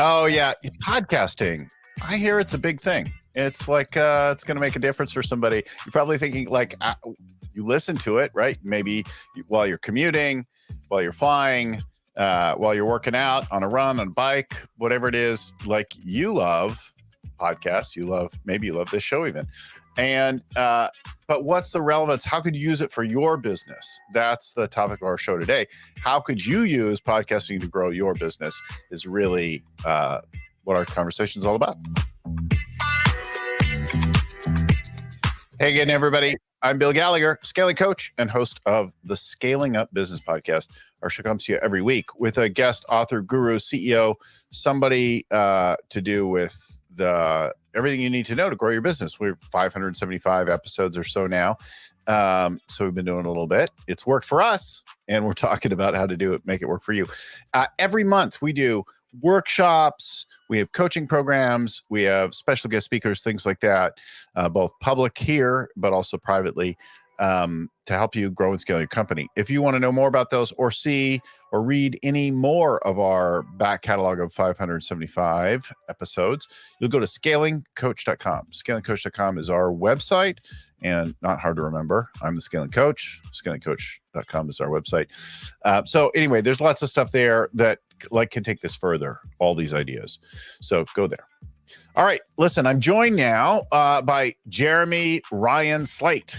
Oh yeah, podcasting. I hear it's a big thing. It's like it's going to make a difference for somebody. You're probably thinking like you listen to it, right? Maybe while you're commuting, while you're flying, while you're working out, on a run, on a bike, whatever it is. Like you love podcasts. Maybe you love this show even. And but what's the relevance? How could you use it for your business? That's the topic of our show today. How could you use podcasting to grow your business is really what our conversation is all about. Hey again, everybody. I'm Bill Gallagher, scaling coach and host of the Scaling Up Business Podcast. Our show comes to you every week with a guest author, guru, CEO, somebody to do with everything you need to know to grow your business. We're 575 episodes or so now. So we've been doing a little bit. It's worked for us, and we're talking about how to do it, make it work for you. Every month we do workshops, we have coaching programs, we have special guest speakers, things like that, both public here, but also privately, to help you grow and scale your company. If you want to know more about those or see or read any more of our back catalog of 575 episodes, you'll go to scalingcoach.com. Scalingcoach.com is our website, and not hard to remember. I'm the Scaling Coach. Scalingcoach.com is our website. So anyway, there's lots of stuff there that can take this further, all these ideas. So go there. All right, listen, I'm joined now by Jeremy Ryan Slate.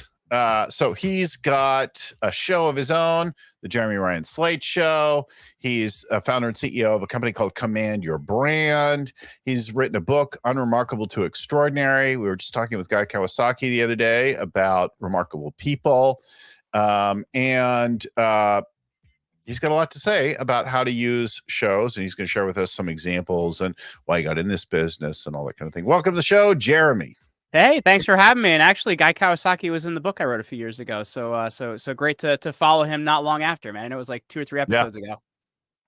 So he's got a show of his own, the Jeremy Ryan Slate Show. He's a founder and CEO of a company called Command Your Brand. He's written a book, Unremarkable to Extraordinary. We were just talking with Guy Kawasaki the other day about remarkable people. He's got a lot to say about how to use shows, and he's going to share with us some examples and why he got in this business and all that kind of thing. Welcome to the show, Jeremy. Hey, thanks for having me. And actually, Guy Kawasaki was in the book I wrote a few years ago. So great to follow him not long after, man. I know it was like 2 or 3 episodes ago.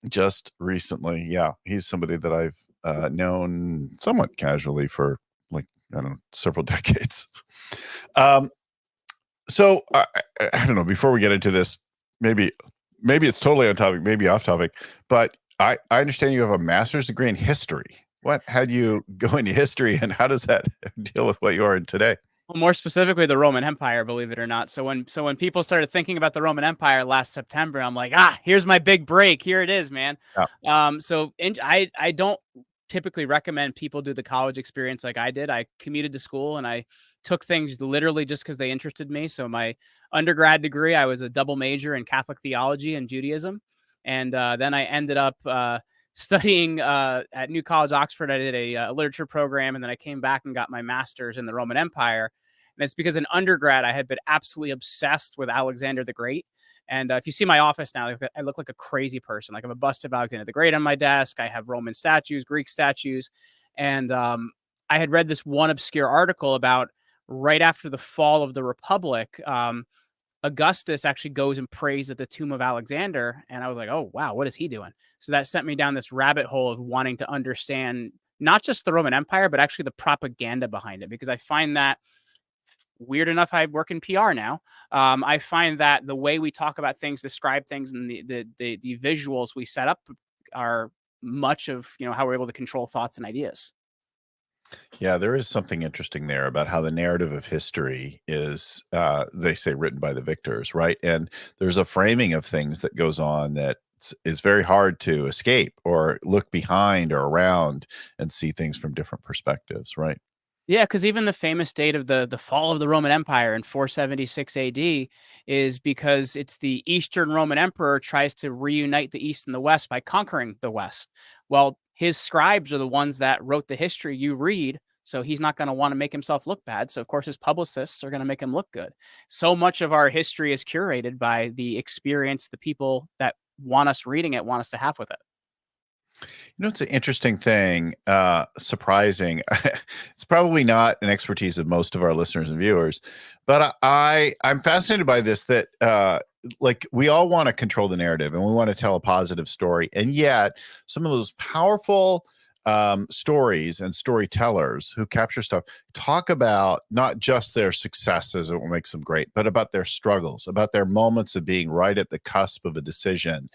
Just recently. Yeah. He's somebody that I've known somewhat casually for several decades. So I don't know, before we get into this, maybe it's totally on topic, maybe off topic, but I understand you have a master's degree in history. What had you go into history, and how does that deal with what you are in today? Well, more specifically, the Roman Empire, believe it or not. So when people started thinking about the Roman Empire last September, I'm like, here's my big break. Here it is, man. Yeah. I don't typically recommend people do the college experience like I did. I commuted to school and I took things literally just because they interested me. So my undergrad degree, I was a double major in Catholic theology and Judaism. And then I ended up studying at New College, Oxford. I did a literature program, and then I came back and got my master's in the Roman Empire. And it's because in undergrad, I had been absolutely obsessed with Alexander the Great. And if you see my office now, I look like a crazy person. Like I have a bust of Alexander the Great on my desk. I have Roman statues, Greek statues. And I had read this one obscure article about right after the fall of the Republic, Augustus actually goes and prays at the tomb of Alexander. And I was like, oh, wow, what is he doing? So that sent me down this rabbit hole of wanting to understand not just the Roman Empire, but actually the propaganda behind it, because I find that weird enough. I work in PR now. I find that the way we talk about things, describe things, and the visuals we set up are much of, how we're able to control thoughts and ideas. Yeah, there is something interesting there about how the narrative of history is, they say, written by the victors, right? And there's a framing of things that goes on that is very hard to escape or look behind or around and see things from different perspectives, right? Yeah, because even the famous date of the fall of the Roman Empire in 476 AD is because it's the Eastern Roman Emperor tries to reunite the East and the West by conquering the West. Well, his scribes are the ones that wrote the history you read, so he's not going to want to make himself look bad. So, of course, his publicists are going to make him look good. So much of our history is curated by the experience the people that want us reading it want us to have with it. It's an interesting thing, surprising. It's probably not an expertise of most of our listeners and viewers, but I'm fascinated by this, that we all want to control the narrative and we want to tell a positive story. And yet some of those powerful stories and storytellers who capture stuff talk about not just their successes and what makes them great, but about their struggles, about their moments of being right at the cusp of a decision,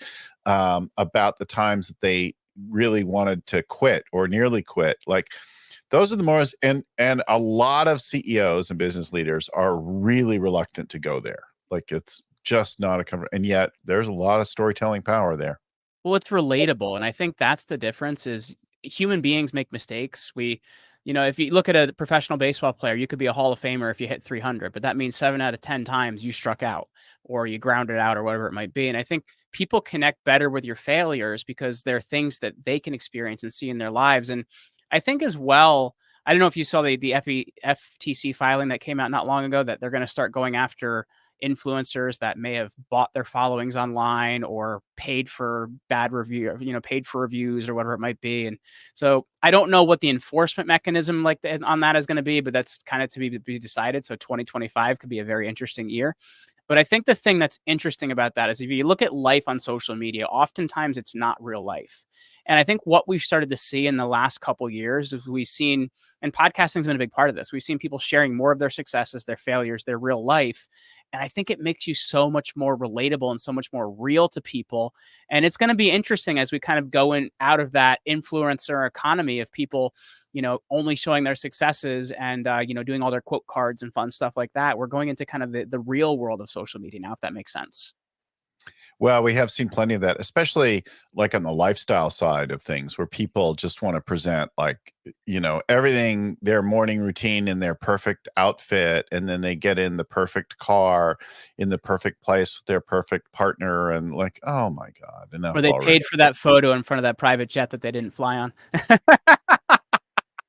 about the times that they really wanted to quit or nearly quit. Like those are the most, and a lot of CEOs and business leaders are really reluctant to go there. Like it's just not a comfort, and yet there's a lot of storytelling power there. Well, it's relatable, and I think that's the difference is human beings make mistakes. If you look at a professional baseball player, you could be a Hall of Famer if you hit 300, but that means 7 out of 10 times you struck out or you grounded out or whatever it might be. And I think people connect better with your failures because they're things that they can experience and see in their lives. And I think as well, I don't know if you saw the FTC filing that came out not long ago that they're going to start going after influencers that may have bought their followings online or paid for paid for reviews or whatever it might be. And so I don't know what the enforcement mechanism on that is going to be, but that's kind of to be decided. So 2025 could be a very interesting year. But I think the thing that's interesting about that is if you look at life on social media, oftentimes it's not real life. And I think what we've started to see in the last couple years is we've seen, and podcasting has been a big part of this, we've seen people sharing more of their successes, their failures, their real life. And I think it makes you so much more relatable and so much more real to people. And it's going to be interesting as we kind of go out of that influencer economy of people, only showing their successes and, doing all their quote cards and fun stuff like that. We're going into kind of the real world of social media now, if that makes sense. Well, we have seen plenty of that, especially like on the lifestyle side of things where people just want to present everything, their morning routine in their perfect outfit. And then they get in the perfect car in the perfect place with their perfect partner. And like, oh my God. Enough or they already. Paid for that photo in front of that private jet that they didn't fly on.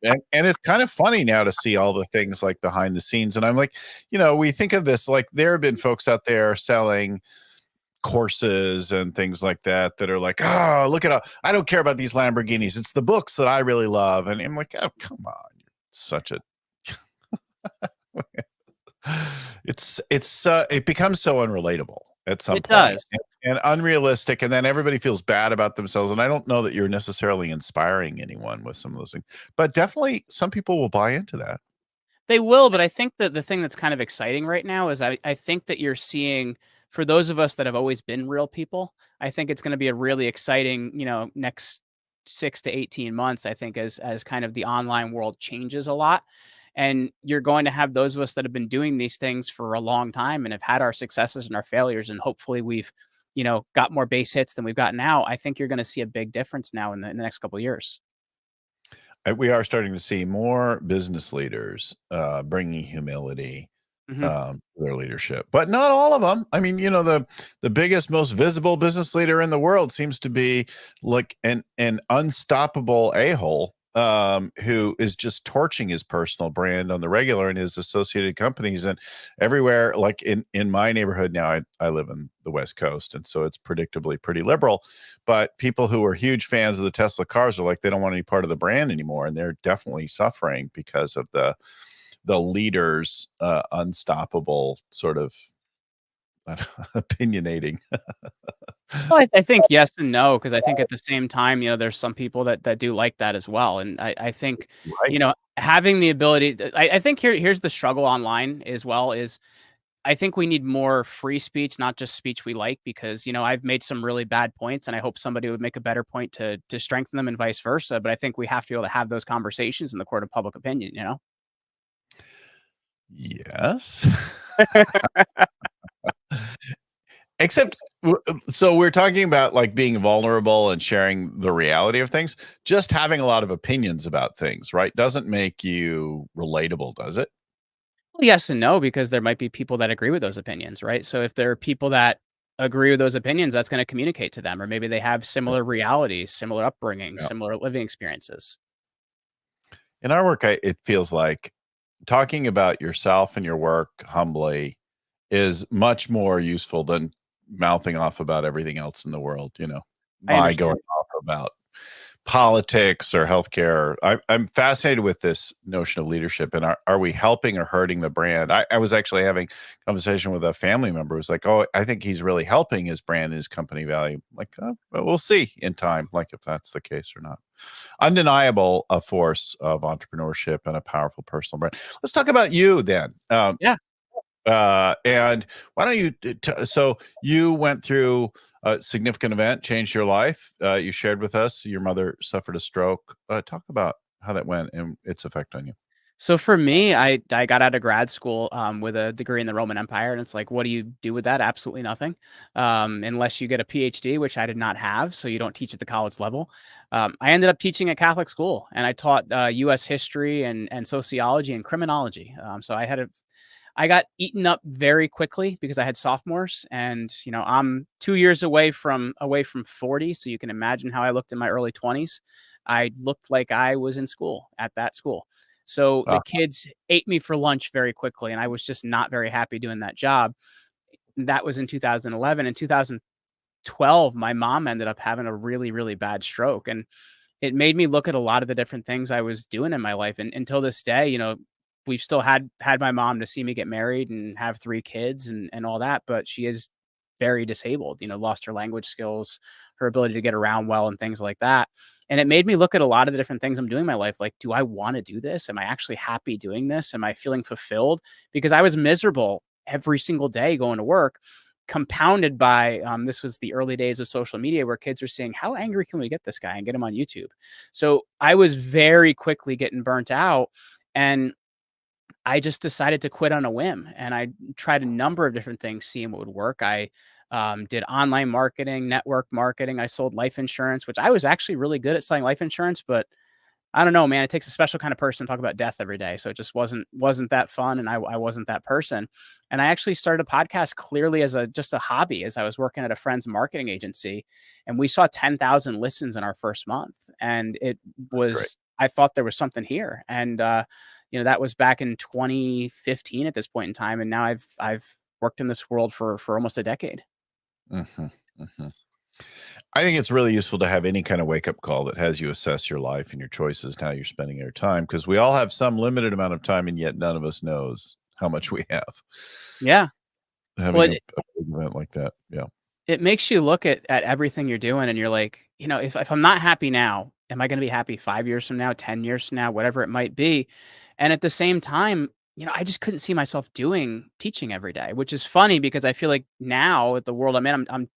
And it's kind of funny now to see all the things like behind the scenes. And I'm like, we think of this, like there have been folks out there selling courses and things like that are like, oh, look at I don't care about these Lamborghinis. It's the books that I really love. And I'm like, oh, come on. You're such a it becomes so unrelatable at some point. Does. And unrealistic. And then everybody feels bad about themselves. And I don't know that you're necessarily inspiring anyone with some of those things, but definitely some people will buy into that. They will, but I think that the thing that's kind of exciting right now is I think that you're seeing, for those of us that have always been real people, I think it's going to be a really exciting, next 6 to 18 months, I think, as kind of the online world changes a lot. And you're going to have those of us that have been doing these things for a long time and have had our successes and our failures. And hopefully we've, got more base hits than we've got now. I think you're going to see a big difference now in the next couple of years. We are starting to see more business leaders bringing humility to their leadership, but not all of them. I mean, the biggest, most visible business leader in the world seems to be like an unstoppable a-hole who is just torching his personal brand on the regular and his associated companies and everywhere. Like in my neighborhood now, I live in the West Coast, and so it's predictably pretty liberal. But people who are huge fans of the Tesla cars are like, they don't want any part of the brand anymore, and they're definitely suffering because of the leader's unstoppable sort of opinionating. Well, I think yes and no, because I think at the same time, there's some people that do like that as well. And I think, Right. having the ability, I think here's the struggle online as well is I think we need more free speech, not just speech we like, because, I've made some really bad points and I hope somebody would make a better point to strengthen them and vice versa. But I think we have to be able to have those conversations in the court of public opinion, Yes. Except, so we're talking about like being vulnerable and sharing the reality of things. Just having a lot of opinions about things, right, doesn't make you relatable, does it? Well, yes and no, because there might be people that agree with those opinions, right? So if there are people that agree with those opinions, that's going to communicate to them, or maybe they have similar realities, similar upbringing, Yeah. similar living experiences. In our work, it feels like talking about yourself and your work humbly is much more useful than mouthing off about everything else in the world. I My understand. going off about politics or healthcare. I'm fascinated with this notion of leadership, and are we helping or hurting the brand? I was actually having a conversation with a family member who's like, oh, I think he's really helping his brand and his company value. Like, well, we'll see in time, like if that's the case or not. Undeniable a force of entrepreneurship and a powerful personal brand. Let's talk about you then. Yeah. And why don't you, so you went through a significant event, changed your life. You shared with us your mother suffered a stroke. Talk about how that went and its effect on you. So for me, I got out of grad school with a degree in the Roman Empire, and it's like, what do you do with that? Absolutely nothing, unless you get a PhD, which I did not have. So you don't teach at the college level. I ended up teaching at Catholic school, and I taught U.S. history and sociology and criminology. So I got eaten up very quickly because I had sophomores, and I'm 2 years away from 40, so you can imagine how I looked in my early 20s. I looked like I was in school at that school. So the Uh, kids ate me for lunch very quickly, and I was just not very happy doing that job. That was in 2011. In 2012, my mom ended up having a really, really bad stroke, and it made me look at a lot of the different things I was doing in my life. And until this day, we've still had my mom to see me get married and have 3 kids and all that, but she is very disabled, lost her language skills, her ability to get around well and things like that. And it made me look at a lot of the different things I'm doing in my life. Like, do I want to do this? Am I actually happy doing this? Am I feeling fulfilled? Because I was miserable every single day going to work, compounded by this was the early days of social media where kids were saying, how angry can we get this guy and get him on YouTube? So I was very quickly getting burnt out. And I just decided to quit on a whim, and I tried a number of different things, seeing what would work. I did online marketing, network marketing. I sold life insurance, which I was actually really good at selling life insurance, but I don't know, man. It takes a special kind of person to talk about death every day, so it just wasn't that fun, and I wasn't that person. And I actually started a podcast clearly as just a hobby, as I was working at a friend's marketing agency, and we saw 10,000 listens in our first month, and it Great. was I thought there was something here, and that was back in 2015 at this point in time, and now I've worked in this world for almost a decade. hmm hmm I think it's really useful to have any kind of wake up call that has you assess your life and your choices and how you're spending your time, because we all have some limited amount of time, and yet none of us knows how much we have. Yeah. Well, Having a big event like that. Yeah. it makes you look at everything you're doing, and you're like, if I'm not happy now, am I going to be happy 5 years from now, 10 years from now, whatever it might be? And at the same time, I just couldn't see myself doing teaching every day, which is funny because I feel like now at the world I'm in, I'm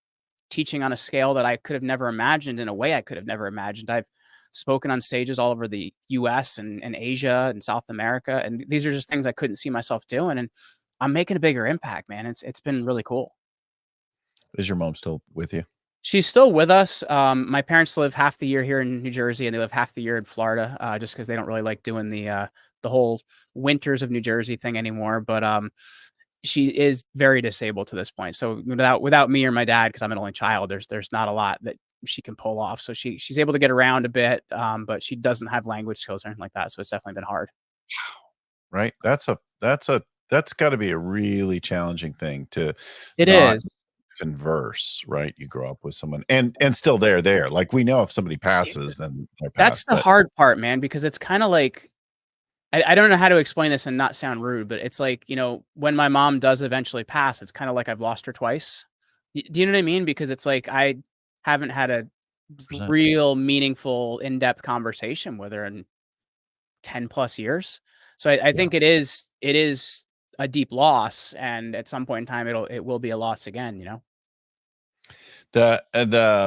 teaching on a scale that I could have never imagined, in a way I could have never imagined. I've spoken on stages all over the US and Asia and South America. And these are just things I couldn't see myself doing. And I'm making a bigger impact, man. It's been really cool. Is your mom still with you? She's still with us. My parents live half the year here in New Jersey, and they live half the year in Florida, just because they don't really like doing the whole winters of New Jersey thing anymore. But she is very disabled to this point. So without me or my dad, because I'm an only child, there's not a lot that she can pull off. So she's able to get around a bit, but she doesn't have language skills or anything like that. So it's definitely been hard. Right. That's got to be a really challenging thing to It not is. converse, right? You grow up with someone and still they're there. Like, we know if somebody passes, then they're That's passed. the But hard part, man, because it's kind of like I don't know how to explain this and not sound rude, but it's like, when my mom does eventually pass, it's kind of like I've lost her twice. Do you know what I mean? Because it's like I haven't had a percent. real meaningful in-depth conversation with her in 10 plus years. So I Yeah. think it is a deep loss. And at some point in time, it will be a loss again. The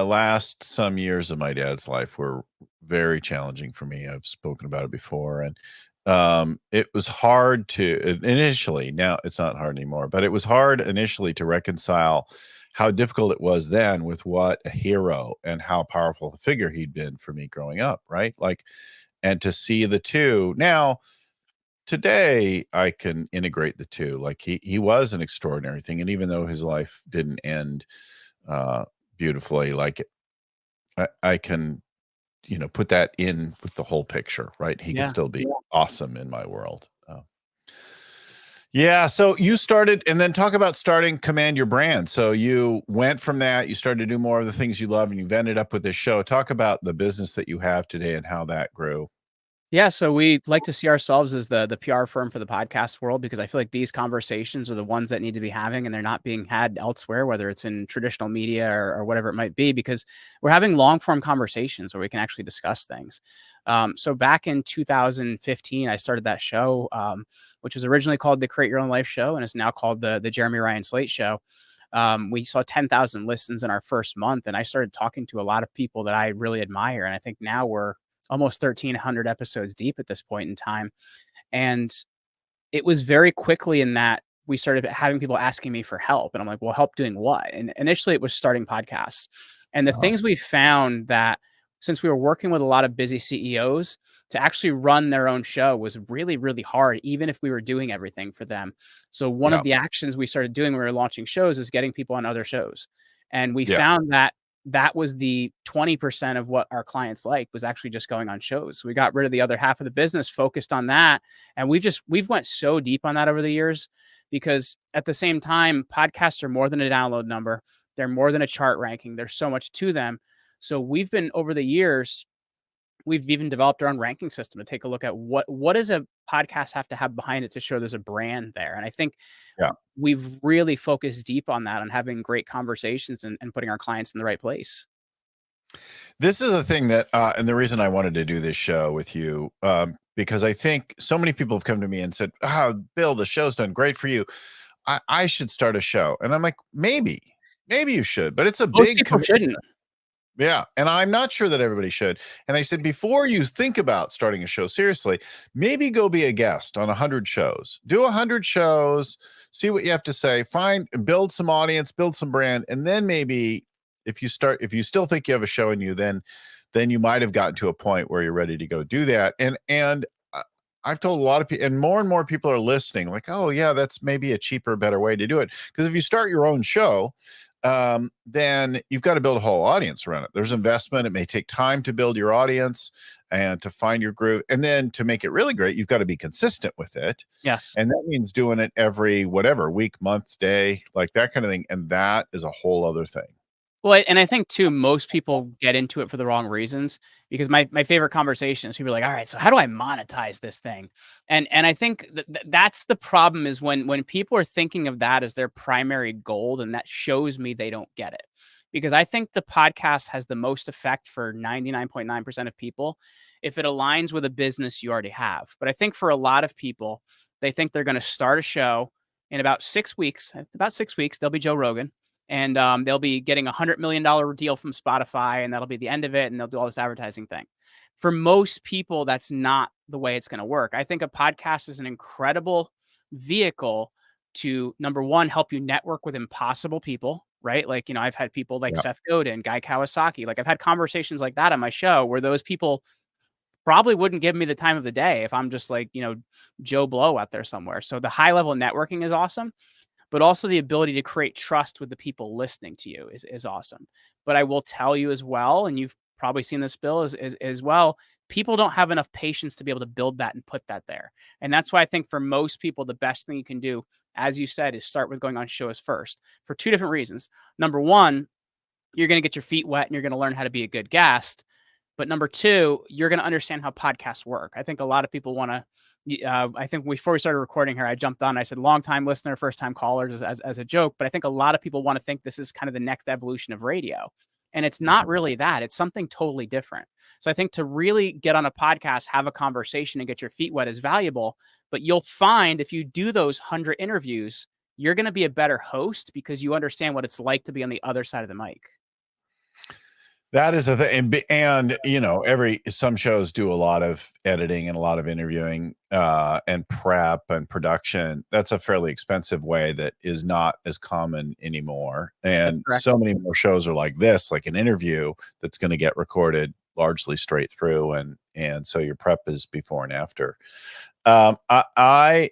last some years of my dad's life were very challenging for me. I've spoken about it before, and it was hard to initially. Now it's not hard anymore, but it was hard initially to reconcile how difficult it was then with what a hero and how powerful a figure he'd been for me growing up, right? Like, and to see the two now. Today, I can integrate the two. Like, he was an extraordinary thing, and even though his life didn't end uh, beautifully, like, I can, put that in with the whole picture, right? He could Yeah. still be awesome in my world. Yeah. So you started, and then talk about starting Command Your Brand. So you went from that, you started to do more of the things you love, and you've ended up with this show. Talk about the business that you have today and how that grew. Yeah, so we like to see ourselves as the PR firm for the podcast world, because I feel like these conversations are the ones that need to be having, and they're not being had elsewhere, whether it's in traditional media or whatever it might be, because we're having long form conversations where we can actually discuss things. So back in 2015, I started that show, which was originally called the Create Your Own Life Show, and is now called the Jeremy Ryan Slate Show. We saw 10,000 listens in our first month, and I started talking to a lot of people that I really admire. And I think now we're almost 1,300 episodes deep at this point in time. And it was very quickly in that we started having people asking me for help. And I'm like, well, help doing what? And initially it was starting podcasts. And the things we found, that since we were working with a lot of busy CEOs, to actually run their own show was really, really hard, even if we were doing everything for them. So one Yeah. of the actions we started doing when we were launching shows is getting people on other shows. And we Yeah. found that that was the 20% of what our clients like, was actually just going on shows. So we got rid of the other half of the business, focused on that. And we've went so deep on that over the years, because at the same time, podcasts are more than a download number. They're more than a chart ranking. There's so much to them. So we've been, over the years, we've even developed our own ranking system to take a look at what does a podcast have to have behind it to show there's a brand there. And I think Yeah. we've really focused deep on that, on having great conversations and putting our clients in the right place. This is a thing that, and the reason I wanted to do this show with you, because I think so many people have come to me and said, Bill, the show's done great for you. I should start a show. And I'm like, maybe you should, but it's a Most big people commitment. shouldn't. Yeah. And I'm not sure that everybody should. And I said, before you think about starting a show seriously, maybe go be a guest on 100 shows, do 100 shows, see what you have to say, build some audience, build some brand. And then maybe if you still think you have a show in you, then you might've gotten to a point where you're ready to go do that. And I've told a lot of people, and more people are listening, like, oh yeah, that's maybe a cheaper, better way to do it. Because if you start your own show, then you've got to build a whole audience around it. There's investment. It may take time to build your audience and to find your groove. And then to make it really great, you've got to be consistent with it. Yes. And that means doing it every whatever week, month, day, like that kind of thing. And that is a whole other thing. Well, and I think too, most people get into it for the wrong reasons, because my favorite conversation is people are like, all right, so how do I monetize this thing? And I think that's the problem, is when people are thinking of that as their primary goal, and that shows me they don't get it. Because I think the podcast has the most effect for 99.9% of people if it aligns with a business you already have. But I think for a lot of people, they think they're going to start a show in about 6 weeks. About 6 weeks, they'll be Joe Rogan, and they'll be getting $100 million deal from Spotify, and that'll be the end of it, and they'll do all this advertising thing. For most people, that's not the way it's going to work. I think a podcast is an incredible vehicle to, number one, help you network with impossible people, right? Like, I've had people like Yeah. Seth Godin, Guy Kawasaki. Like, I've had conversations like that on my show, where those people probably wouldn't give me the time of the day if I'm just like, Joe Blow out there somewhere. So the high level networking is awesome, but also the ability to create trust with the people listening to you is awesome. But I will tell you as well, and you've probably seen this, Bill, as well, people don't have enough patience to be able to build that and put that there. And that's why I think for most people, the best thing you can do, as you said, is start with going on shows first, for two different reasons. Number one, you're going to get your feet wet and you're going to learn how to be a good guest. But number two, you're going to understand how podcasts work. I think a lot of people want to, I think before we started recording here, I jumped on, I said, long time listener, first time callers, as a joke. But I think a lot of people want to think this is kind of the next evolution of radio. And it's not really that. It's something totally different. So I think to really get on a podcast, have a conversation, and get your feet wet is valuable. But you'll find if you do those 100 interviews, you're going to be a better host, because you understand what it's like to be on the other side of the mic. That is a thing. And some shows do a lot of editing and a lot of interviewing, and prep and production. That's a fairly expensive way that is not as common anymore. And so many more shows are like this, like an interview that's going to get recorded largely straight through. And so your prep is before and after. I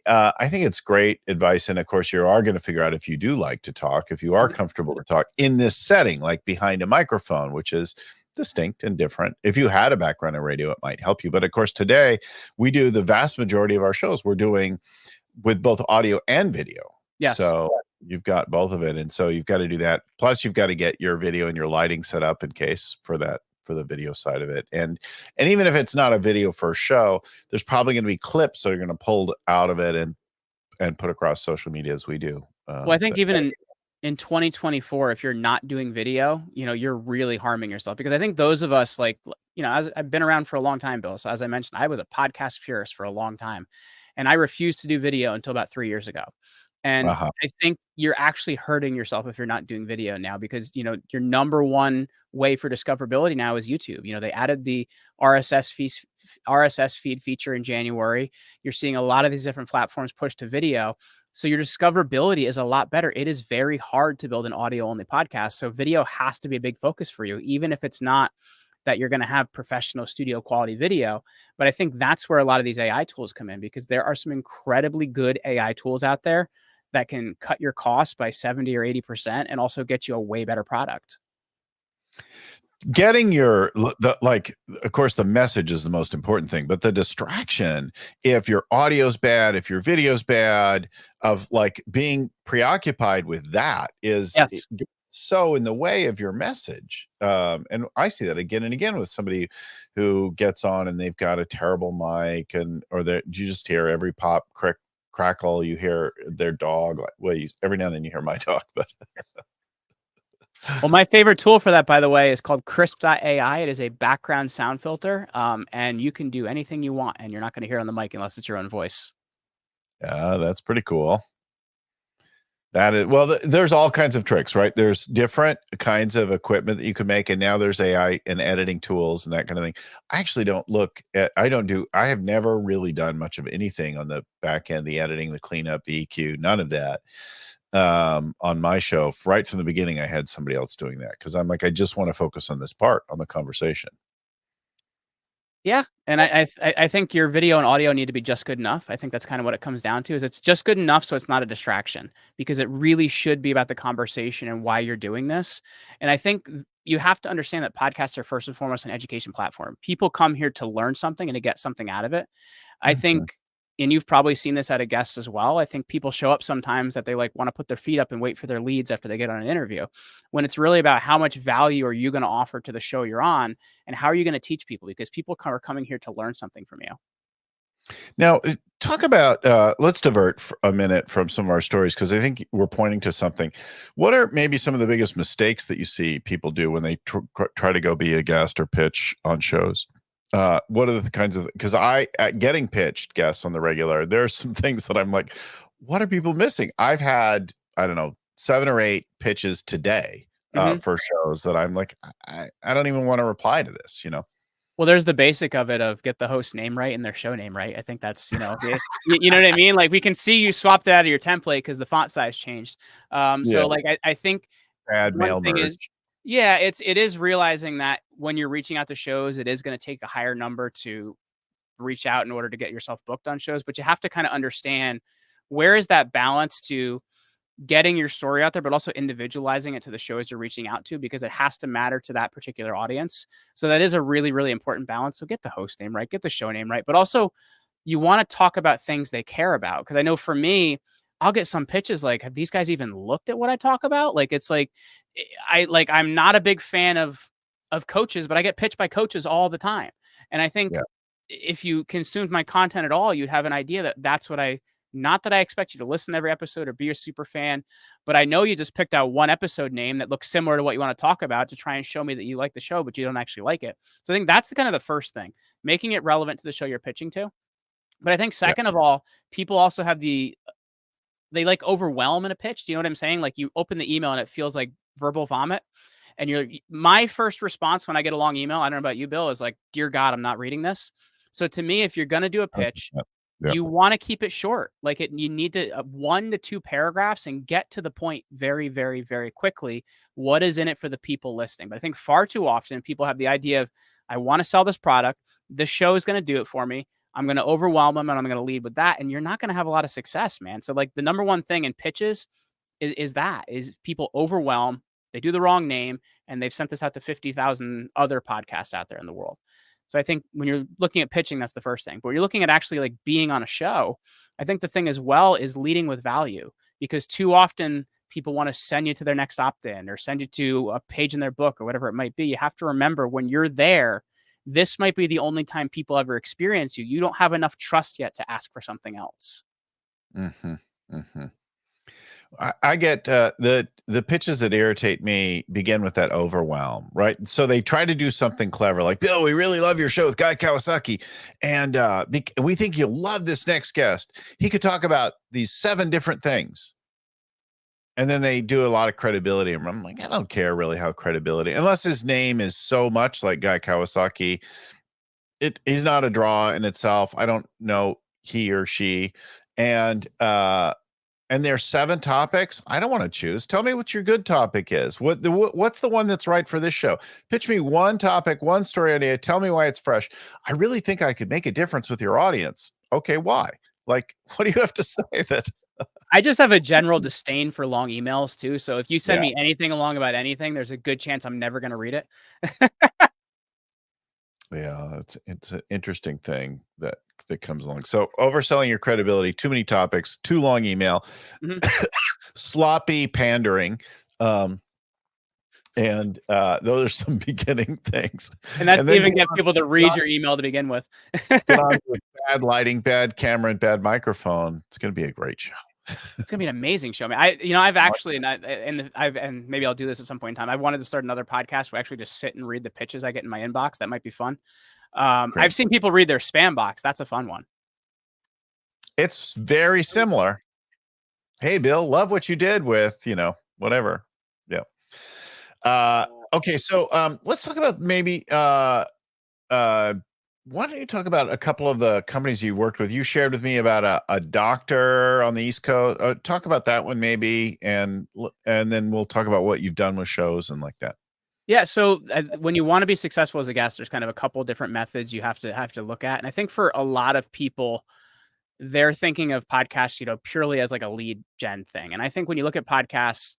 think it's great advice. And of course, you are going to figure out if you do like to talk, if you are comfortable to talk in this setting, like behind a microphone, which is distinct and different. If you had a background in radio, it might help you. But of course, today we do the vast majority of our shows we're doing with both audio and video. Yes. So you've got both of it. And so you've got to do that. Plus, you've got to get your video and your lighting set up in case for that for the video side of it. And even if it's not a video for a show, there's probably going to be clips that are going to pull out of it and put across social media as we do. Well, I think even in 2024, if you're not doing video, you're really harming yourself, because I think those of us, like, as I've been around for a long time, Bill. So as I mentioned, I was a podcast purist for a long time, and I refused to do video until about 3 years ago. And I think you're actually hurting yourself if you're not doing video now, because, your number one way for discoverability now is YouTube. They added the RSS feed feature in January. You're seeing a lot of these different platforms push to video. So your discoverability is a lot better. It is very hard to build an audio only podcast. So video has to be a big focus for you, even if it's not that you're going to have professional studio quality video. But I think that's where a lot of these AI tools come in, because there are some incredibly good AI tools out there that can cut your costs by 70 or 80% and also get you a way better product. Getting of course, the message is the most important thing, but the distraction, if your audio's bad, if your video's bad, of like being preoccupied with that is so in the way of your message. And I see that again and again with somebody who gets on and they've got a terrible mic, or that you just hear every pop, crackle, you hear their dog. Every now and then you hear my dog, but well, my favorite tool for that, by the way, is called Crisp.ai. It is a background sound filter, and you can do anything you want, and you're not going to hear on the mic unless it's your own voice. Yeah, that's pretty cool. That is, well, there's all kinds of tricks, right? There's different kinds of equipment that you can make, and now there's AI and editing tools and that kind of thing. I actually I have never really done much of anything on the back end, the editing, the cleanup, the EQ, none of that. On my show, right from the beginning, I had somebody else doing that, because I'm like, I just want to focus on this part, on the conversation. Yeah, and I think your video and audio need to be just good enough. I think that's kind of what it comes down to, is it's just good enough so it's not a distraction, because it really should be about the conversation and why you're doing this. And I think you have to understand that podcasts are first and foremost an education platform. People come here to learn something and to get something out of it. I think, and you've probably seen this at a guest as well, I think people show up sometimes that they want to put their feet up and wait for their leads after they get on an interview, when it's really about how much value are you going to offer to the show you're on, and how are you going to teach people, because people are coming here to learn something from you. Now, talk about, let's divert for a minute from some of our stories, because I think we're pointing to something. What are maybe some of the biggest mistakes that you see people do when they try to go be a guest or pitch on shows? What are the kinds of, because getting pitched guests on the regular, there are some things that I'm like, what are people missing? I've had, I don't know, 7 or 8 pitches today for shows that I'm like, I don't even want to reply to this, Well, there's the basic of it, of get the host name right and their show name right. I think that's, you know what I mean? Like, we can see you swapped that out of your template because the font size changed. So like, I think bad mail one thing merge. is, yeah, it is realizing that when you're reaching out to shows, it is going to take a higher number to reach out in order to get yourself booked on shows. But you have to kind of understand, where is that balance to getting your story out there, but also individualizing it to the shows you're reaching out to, because it has to matter to that particular audience. So that is a really, really important balance. So get the host name right, get the show name right, but also you want to talk about things they care about. Because I know for me, I'll get some pitches like, have these guys even looked at what I talk about? Like, it's like, I'm not a big fan of coaches, but I get pitched by coaches all the time. And I think if you consumed my content at all, you'd have an idea that that's what not that I expect you to listen to every episode or be a super fan, but I know you just picked out one episode name that looks similar to what you want to talk about to try and show me that you like the show, but you don't actually like it. So I think that's kind of the first thing, making it relevant to the show you're pitching to. But I think second of all, people also have they like overwhelm in a pitch. Do you know what I'm saying? Like, you open the email and it feels like verbal vomit. And my first response when I get a long email, I don't know about you, Bill, is like, dear God, I'm not reading this. So to me, if you're going to do a pitch, you want to keep it short. Like, you need to 1 to 2 paragraphs and get to the point very, very, very quickly. What is in it for the people listening? But I think far too often people have the idea of, I want to sell this product. The show is going to do it for me. I'm going to overwhelm them and I'm going to lead with that. And you're not going to have a lot of success, man. So like, the number one thing in pitches is people overwhelm. They do the wrong name, and they've sent this out to 50,000 other podcasts out there in the world. So I think when you're looking at pitching, that's the first thing. But when you're looking at actually like being on a show, I think the thing as well is leading with value, because too often people want to send you to their next opt-in or send you to a page in their book or whatever it might be, you have to remember when you're there, this might be the only time people ever experience you. You don't have enough trust yet to ask for something else. Mm-hmm. Mm-hmm. I get the pitches that irritate me begin with that overwhelm, right? So they try to do something clever, like, Bill, we really love your show with Guy Kawasaki, and we think you'll love this next guest. He could talk about these 7 different things, and then they do a lot of credibility, and I'm like, I don't care really how credibility, unless his name is so much like Guy Kawasaki, he's not a draw in itself. I don't know he or she, and there's 7 topics. I don't want to choose. Tell me what your good topic is. What's the one that's right for this show? Pitch me one topic, one story idea. Tell me why it's fresh. I really think I could make a difference with your audience. Okay, why? Like, what do you have to say that? I just have a general disdain for long emails too. So if you send me anything along about anything, there's a good chance I'm never going to read it. Yeah, it's an interesting thing that comes along. So overselling your credibility, too many topics, too long email, sloppy pandering. And those are some beginning things. And that's to even get people to read your email to begin with. With bad lighting, bad camera, and bad microphone. It's going to be a great show. It's gonna be an amazing show. I mean, I've actually, and maybe I'll do this at some point in time. I wanted to start another podcast where I actually just sit and read the pitches I get in my inbox. That might be fun. I've seen people read their spam box. That's a fun one. It's very similar. Hey, Bill, love what you did with, whatever. Yeah. Okay. So, let's talk about maybe, why don't you talk about a couple of the companies you worked with? You shared with me about a doctor on the East Coast. Talk about that one maybe, and then we'll talk about what you've done with shows and like that. Yeah. So when you want to be successful as a guest, there's kind of a couple of different methods you have to look at. And I think for a lot of people, they're thinking of podcasts, purely as like a lead gen thing. And I think when you look at podcasts,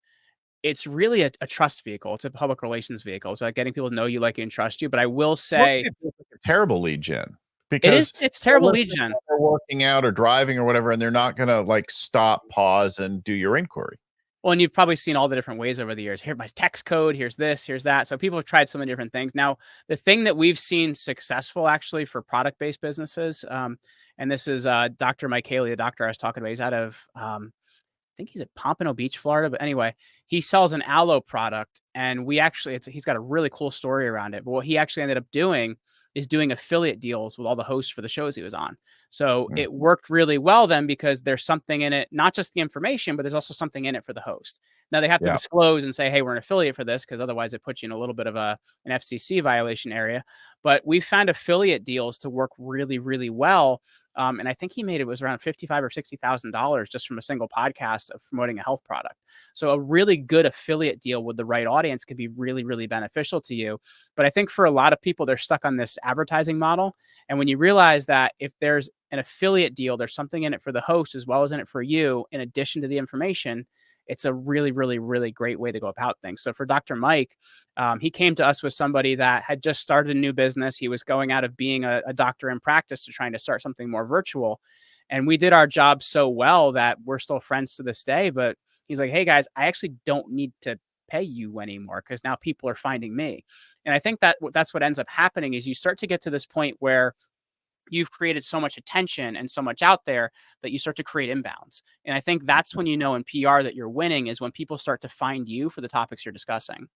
it's really a trust vehicle. It's a public relations vehicle. It's about getting people to know you, like you, and trust you. But I will say, it's a terrible lead gen, because it's terrible lead gen. They're working out or driving or whatever, and they're not going to like stop, pause, and do your inquiry. Well, and you've probably seen all the different ways over the years. Here's my text code. Here's this. Here's that. So people have tried so many different things. Now, the thing that we've seen successful actually for product-based businesses, and this is Dr. Mike Haley, the doctor I was talking about. He's out of I think he's at Pompano Beach, Florida. But anyway, he sells an aloe product, and he's got a really cool story around it. But what he actually ended up doing is doing affiliate deals with all the hosts for the shows he was on. So it worked really well then, because there's something in it, not just the information, but there's also something in it for the host. Now they have to disclose and say, hey, we're an affiliate for this, because otherwise it puts you in a little bit of an FCC violation area. But we found affiliate deals to work really, really well. And I think he made it was around $55,000 or $60,000 just from a single podcast of promoting a health product. So a really good affiliate deal with the right audience could be really, really beneficial to you. But I think for a lot of people, they're stuck on this advertising model. And when you realize that if there's an affiliate deal, there's something in it for the host as well as in it for you, in addition to the information, it's a really, really, really great way to go about things. So for Dr. Mike, he came to us with somebody that had just started a new business. He was going out of being a doctor in practice to trying to start something more virtual. And we did our job so well that we're still friends to this day. But he's like, hey, guys, I actually don't need to pay you anymore, because now people are finding me. And I think that's what ends up happening is you start to get to this point where you've created so much attention and so much out there that you start to create inbounds. And I think that's when you know in PR that you're winning, is when people start to find you for the topics you're discussing.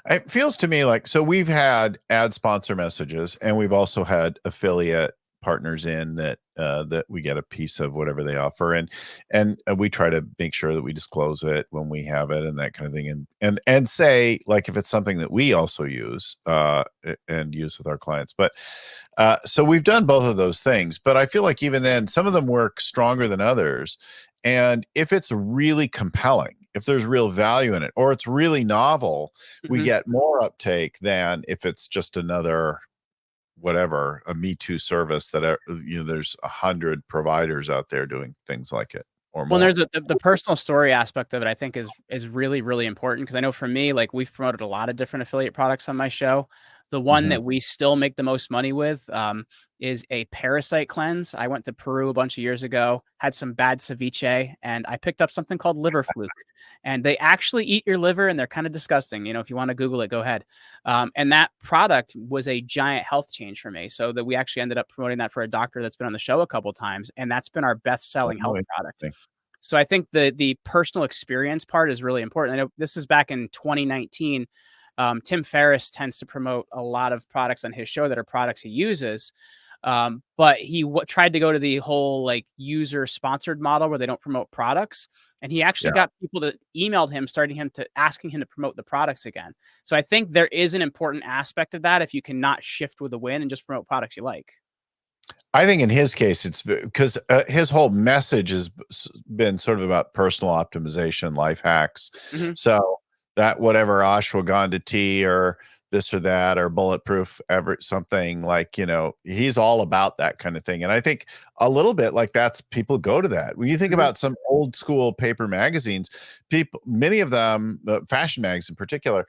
It feels to me like, so we've had ad sponsor messages, and we've also had affiliate partners in that we get a piece of whatever they offer, and we try to make sure that we disclose it when we have it and that kind of thing, and say, like, if it's something that we also use and use with our clients. But so we've done both of those things, but I feel like even then some of them work stronger than others. And if it's really compelling, if there's real value in it, or it's really novel, we get more uptake than if it's just another whatever, a Me Too service that there's 100 providers out there doing things like it or more. Well, there's the personal story aspect of it, I think is really, really important, because I know for me, like, we've promoted a lot of different affiliate products on my show. The one that we still make the most money with is a parasite cleanse. I went to Peru a bunch of years ago, had some bad ceviche, and I picked up something called liver fluke. And they actually eat your liver, and they're kind of disgusting. If you want to Google it, go ahead. And that product was a giant health change for me. So that we actually ended up promoting that for a doctor that's been on the show a couple times, and that's been our best-selling health product. So I think the personal experience part is really important. I know this is back in 2019. Tim Ferriss tends to promote a lot of products on his show that are products he uses. But he tried to go to the whole like user sponsored model where they don't promote products. And he actually got people that emailed him, asking him to promote the products again. So I think there is an important aspect of that if you cannot shift with the win and just promote products you like. I think in his case, it's because his whole message has been sort of about personal optimization, life hacks. So that whatever ashwagandha tea or this or that or bulletproof something like, he's all about that kind of thing. And I think a little bit like people go to that. When you think about some old school paper magazines, many of them, fashion mags in particular,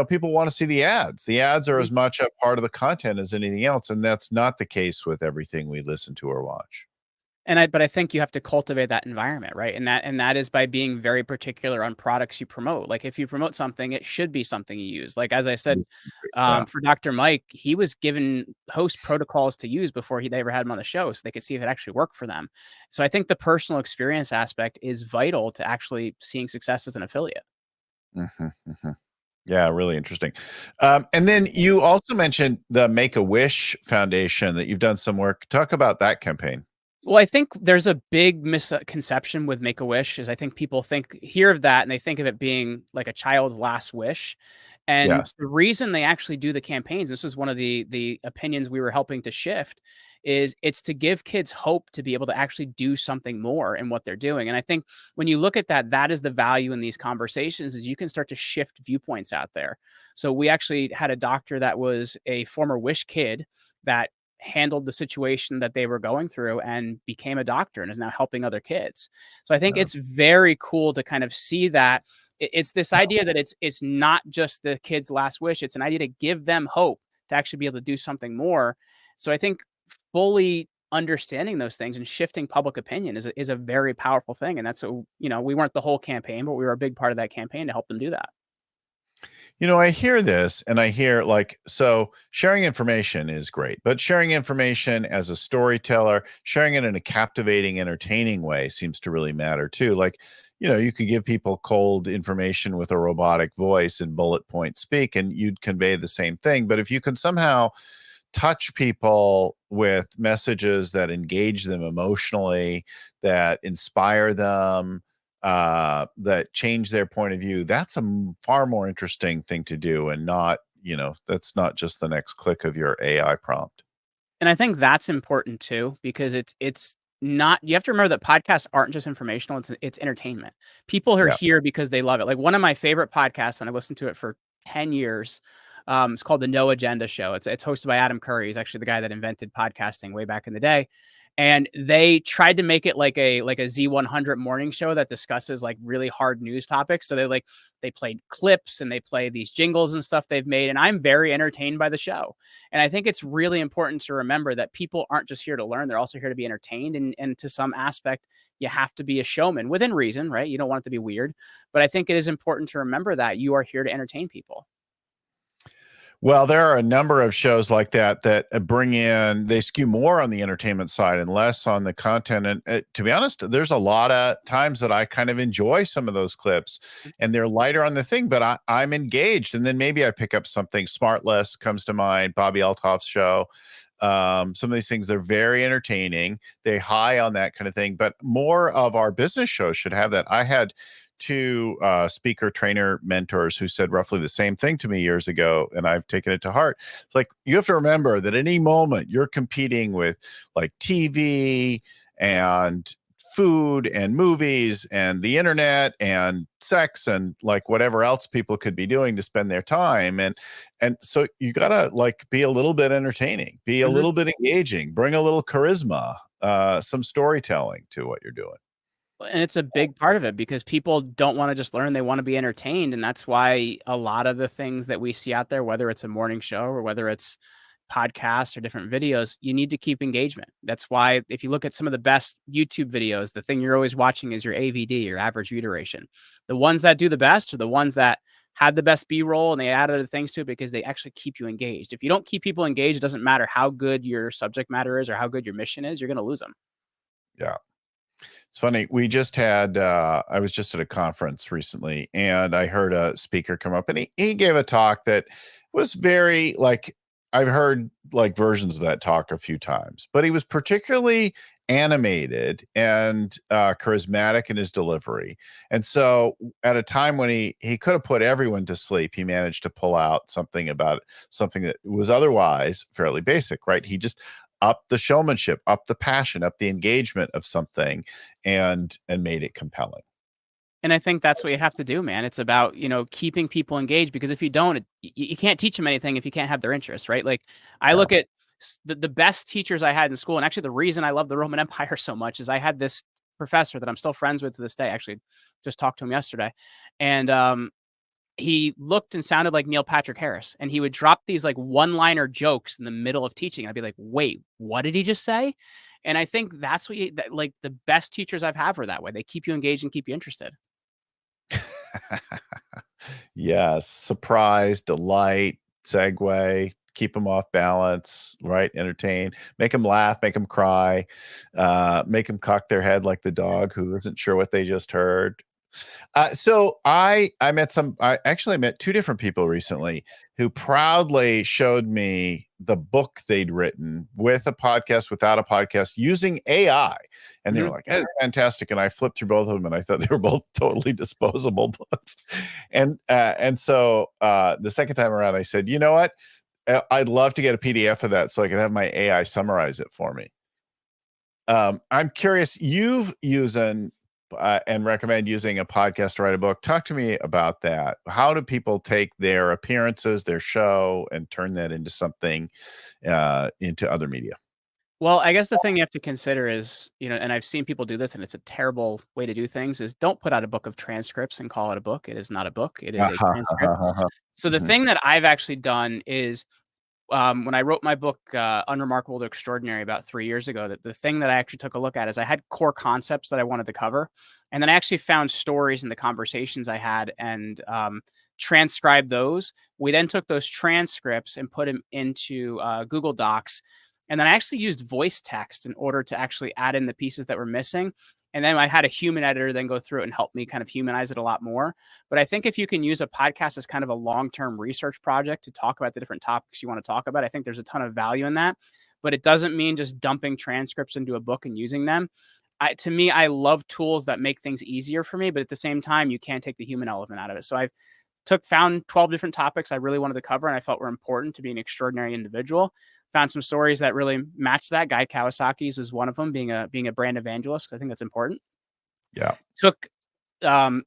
people want to see the ads. The ads are as much a part of the content as anything else. And that's not the case with everything we listen to or watch. But I think you have to cultivate that environment, right? And that is by being very particular on products you promote. Like if you promote something, it should be something you use. Like as I said, for Dr. Mike, he was given host protocols to use before they ever had him on the show, so they could see if it actually worked for them. So I think the personal experience aspect is vital to actually seeing success as an affiliate. Yeah, really interesting. And then you also mentioned the Make-A-Wish Foundation that you've done some work. Talk about that campaign. Well, I think there's a big misconception with Make-A-Wish is I think people hear of that and they think of it being like a child's last wish. And the reason they actually do the campaigns, this is one of the opinions we were helping to shift, is it's to give kids hope to be able to actually do something more in what they're doing. And I think when you look at that, that is the value in these conversations is you can start to shift viewpoints out there. So we actually had a doctor that was a former Wish kid that handled the situation that they were going through and became a doctor and is now helping other kids. So I think it's very cool to kind of see that it's this idea that it's not just the kid's last wish. It's an idea to give them hope to actually be able to do something more. So I think fully understanding those things and shifting public opinion is a very powerful thing. And that's, we weren't the whole campaign, but we were a big part of that campaign to help them do that. I hear this and I hear so sharing information is great, but sharing information as a storyteller, sharing it in a captivating, entertaining way seems to really matter too. You could give people cold information with a robotic voice and bullet point speak, and you'd convey the same thing. But if you can somehow touch people with messages that engage them emotionally, that inspire them, that change their point of view, that's a far more interesting thing to do, and not, that's not just the next click of your AI prompt. And I think that's important too, because it's not, you have to remember that podcasts aren't just informational, it's entertainment. People are here because they love it. Like one of my favorite podcasts, and I listened to it for 10 years. It's called the No Agenda Show. It's hosted by Adam Curry. He's actually the guy that invented podcasting way back in the day. And they tried to make it like a Z100 morning show that discusses like really hard news topics. So they played clips and they play these jingles and stuff they've made. And I'm very entertained by the show. And I think it's really important to remember that people aren't just here to learn. They're also here to be entertained. And to some aspect, you have to be a showman within reason, right? You don't want it to be weird. But I think it is important to remember that you are here to entertain people. Well, there are a number of shows like that they skew more on the entertainment side and less on the content. And to be honest, there's a lot of times that I kind of enjoy some of those clips and they're lighter on the thing, but I'm engaged. And then maybe I pick up something. Smartless comes to mind, Bobby Altoff's show. Some of these things, they're very entertaining. They high on that kind of thing, but more of our business shows should have that. I had two speaker trainer mentors who said roughly the same thing to me years ago, and I've taken it to heart. It's like, you have to remember that any moment you're competing with like TV and food and movies and the internet and sex and like whatever else people could be doing to spend their time. And so you gotta be a little bit entertaining, be a little bit engaging, bring a little charisma, some storytelling to what you're doing. And it's a big part of it because people don't want to just learn, they want to be entertained. And that's why a lot of the things that we see out there, whether it's a morning show or whether it's podcasts or different videos, you need to keep engagement. That's why if you look at some of the best YouTube videos, the thing you're always watching is your AVD, your average view duration. The ones that do the best are the ones that had the best B-roll and they add other things to it because they actually keep you engaged. If you don't keep people engaged, it doesn't matter how good your subject matter is or how good your mission is, you're going to lose them. Yeah. It's funny. We just had, I was just at a conference recently and I heard a speaker come up and he gave a talk that was very like, I've heard like versions of that talk a few times, but he was particularly animated and charismatic in his delivery. And so at a time when he could have put everyone to sleep, he managed to pull out something about something that was otherwise fairly basic, right? He just up the showmanship, up the passion, up the engagement of something and made it compelling. And I think that's what you have to do, man. It's about, keeping people engaged because if you don't, you can't teach them anything if you can't have their interest, right? Like I Yeah. look at the best teachers I had in school. And actually the reason I love the Roman Empire so much is I had this professor that I'm still friends with to this day. Actually just talked to him yesterday. And, he looked and sounded like Neil Patrick Harris, and he would drop these like one-liner jokes in the middle of teaching. I'd be like, "Wait, what did he just say?" And I think that's what like the best teachers I've had were that way. They keep you engaged and keep you interested. Yes, surprise, delight, segue, keep them off balance, right? Entertain, make them laugh, make them cry, make them cock their head like the dog who isn't sure what they just heard. So I met I actually met two different people recently who proudly showed me the book they'd written with a podcast, without a podcast, using AI. And they were Mhm. like, "Hey, fantastic!" And I flipped through both of them, and I thought they were both totally disposable books. And so the second time around, I said, "You know what? I'd love to get a PDF of that so I can have my AI summarize it for me." I'm curious, you've using and recommend using a podcast to write a book. Talk to me about that. How do people take their appearances, their show, and turn that into something, into other media? Well, I guess the thing you have to consider is, and I've seen people do this and it's a terrible way to do things, is don't put out a book of transcripts and call it a book. It is not a book. It is a transcript. So the Mhm. thing that I've actually done is when I wrote my book, Unremarkable to Extraordinary, about 3 years ago, that the thing that I actually took a look at is I had core concepts that I wanted to cover. And then I actually found stories in the conversations I had and transcribed those. We then took those transcripts and put them into Google Docs. And then I actually used voice text in order to actually add in the pieces that were missing. And then I had a human editor then go through it and help me kind of humanize it a lot more. But I think if you can use a podcast as kind of a long-term research project to talk about the different topics you want to talk about, I think there's a ton of value in that. But it doesn't mean just dumping transcripts into a book and using them. To me, I love tools that make things easier for me, but at the same time, you can't take the human element out of it. So I found 12 different topics I really wanted to cover and I felt were important to be an extraordinary individual. Found some stories that really matched that. Guy Kawasaki's was one of them, being a brand evangelist. I think that's important. Yeah. Took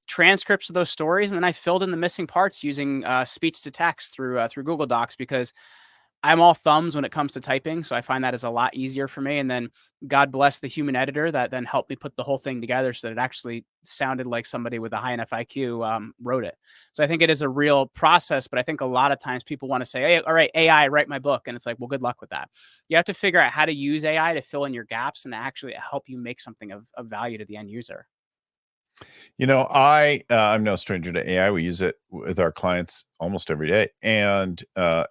transcripts of those stories, and then I filled in the missing parts using speech to text through Google Docs because I'm all thumbs when it comes to typing, so I find that is a lot easier for me. And then God bless the human editor that then helped me put the whole thing together so that it actually sounded like somebody with a high enough IQ wrote it. So I think it is a real process, but I think a lot of times people want to say, "Hey, all right, AI, write my book," and it's like, well, good luck with that. You have to figure out how to use AI to fill in your gaps and to actually help you make something of value to the end user. I'm no stranger to AI. We use it with our clients almost every day and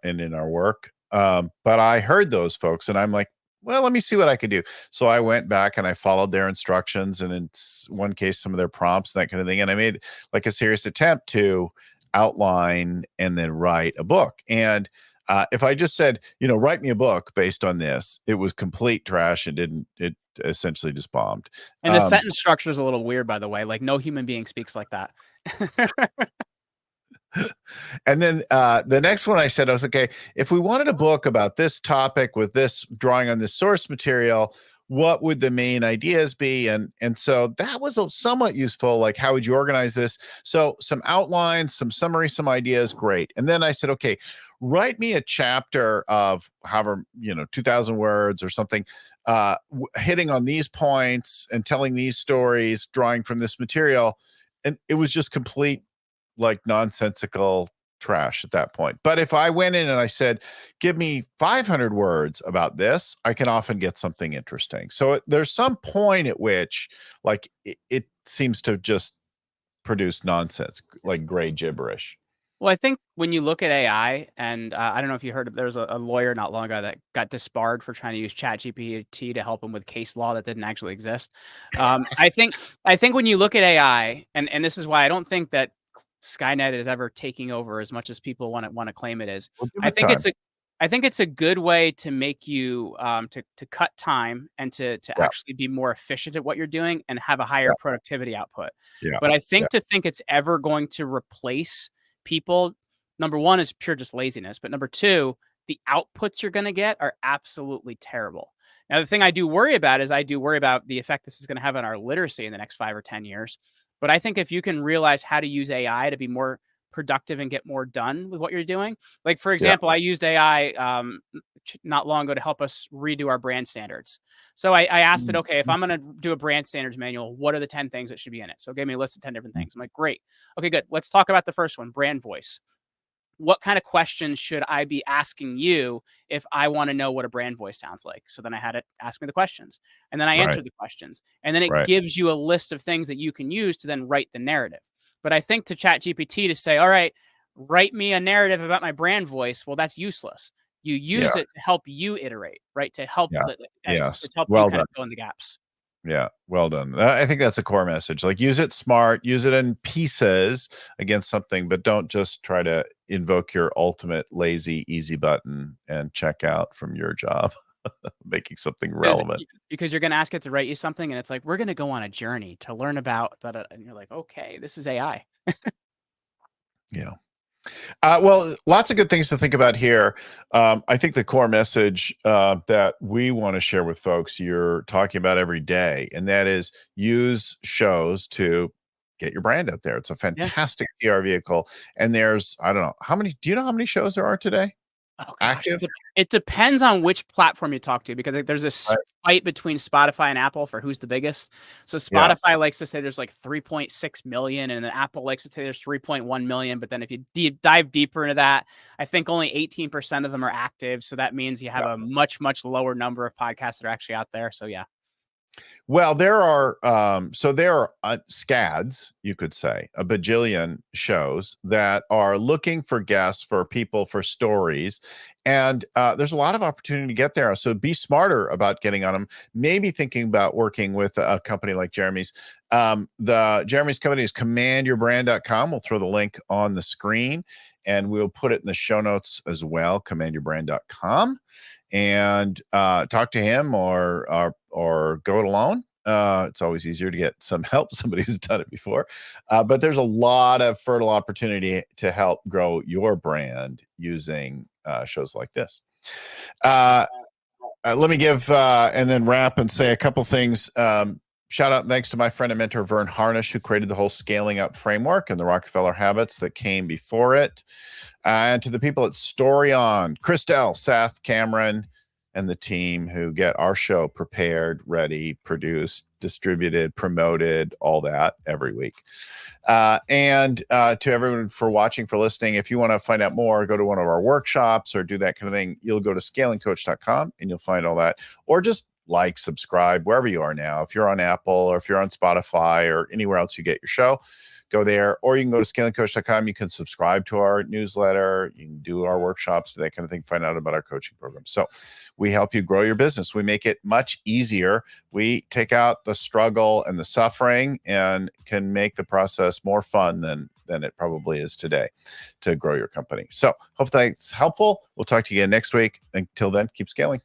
in our work. But I heard those folks and I'm like, well, let me see what I could do. So I went back and I followed their instructions and in one case, some of their prompts, and that kind of thing. And I made like a serious attempt to outline and then write a book. And if I just said, write me a book based on this, it was complete trash. It essentially just bombed. And the sentence structure is a little weird, by the way. Like no human being speaks like that. And then the next one I said, I was like, okay, if we wanted a book about this topic with this drawing on this source material, what would the main ideas be? And so that was somewhat useful. Like, how would you organize this? So some outlines, some summary, some ideas, great. And then I said, okay, write me a chapter of however, 2,000 words or something hitting on these points and telling these stories, drawing from this material. And it was just complete, like, nonsensical trash at that point. But if I went in and I said, give me 500 words about this, I can often get something interesting. So there's some point at which, like, it seems to just produce nonsense, like gray gibberish. Well, I think when you look at AI, and I don't know if you heard, there was a lawyer not long ago that got disbarred for trying to use ChatGPT to help him with case law that didn't actually exist. I think when you look at AI, and this is why I don't think that Skynet is ever taking over as much as people want to claim it is. Well, give I it think time. I think it's a good way to make you to cut time and to Yeah. actually be more efficient at what you're doing and have a higher productivity output. Yeah. But I Yeah. think to think it's ever going to replace people, number one, is pure just laziness. But number two, the outputs you're going to get are absolutely terrible. Now, the thing I do worry about is I do worry about the effect this is going to have on our literacy in the next 5 or 10 years. But I think if you can realize how to use AI to be more productive and get more done with what you're doing, like, for example, I used AI not long ago to help us redo our brand standards. So I asked it, okay, if I'm going to do a brand standards manual, what are the 10 things that should be in it? So it gave me a list of 10 different things. I'm like, great. Okay, good. Let's talk about the first one, brand voice. What kind of questions should I be asking you if I want to know what a brand voice sounds like? So then I had it ask me the questions, and then I answered the questions, and then it gives you a list of things that you can use to then write the narrative. But I think to ChatGPT to say, all right, write me a narrative about my brand voice, well, that's useless. You use it to help you iterate, right? To help, to help you kind of fill in the gaps. Yeah, well done. I think that's a core message. Like, use it smart, use it in pieces against something, but don't just try to invoke your ultimate lazy, easy button and check out from your job, making something relevant. Because you're going to ask it to write you something, and it's like, we're going to go on a journey to learn about that. And you're like, okay, this is AI. Yeah. Well, lots of good things to think about here. I think the core message that we want to share with folks, you're talking about every day, and that is use shows to get your brand out there. It's a fantastic PR vehicle. And there's, I don't know, do you know how many shows there are today? Oh, gosh. It depends on which platform you talk to, because there's a fight between Spotify and Apple for who's the biggest. So Spotify likes to say there's like 3.6 million, and then Apple likes to say there's 3.1 million. But then if you dive deeper into that, I think only 18% of them are active. So that means you have a much, much lower number of podcasts that are actually out there. So yeah. Well, there are scads, you could say, a bajillion shows that are looking for guests, for people, for stories. And there's a lot of opportunity to get there. So be smarter about getting on them. Maybe thinking about working with a company like Jeremy's. Jeremy's company is commandyourbrand.com. We'll throw the link on the screen, and we'll put it in the show notes as well, commandyourbrand.com. And talk to him or go it alone. It's always easier to get some help, somebody who's done it before. But there's a lot of fertile opportunity to help grow your brand using shows like this. Let me give and then wrap and say a couple things. Shout out and thanks to my friend and mentor, Vern Harnish, who created the whole scaling up framework and the Rockefeller habits that came before it. And to the people at StoryOn, Christelle, Seth, Cameron, and the team who get our show prepared, ready, produced, distributed, promoted, all that every week. And to everyone for watching, for listening. If you want to find out more, go to one of our workshops or do that kind of thing. You'll go to scalingcoach.com and you'll find all that. Or just like, subscribe, wherever you are now. If you're on Apple or if you're on Spotify or anywhere else you get your show, go there. Or you can go to scalingcoach.com. You can subscribe to our newsletter. You can do our workshops, do that kind of thing, find out about our coaching program. So we help you grow your business. We make it much easier. We take out the struggle and the suffering and can make the process more fun than it probably is today to grow your company. So hope that's helpful. We'll talk to you again next week. Until then, keep scaling.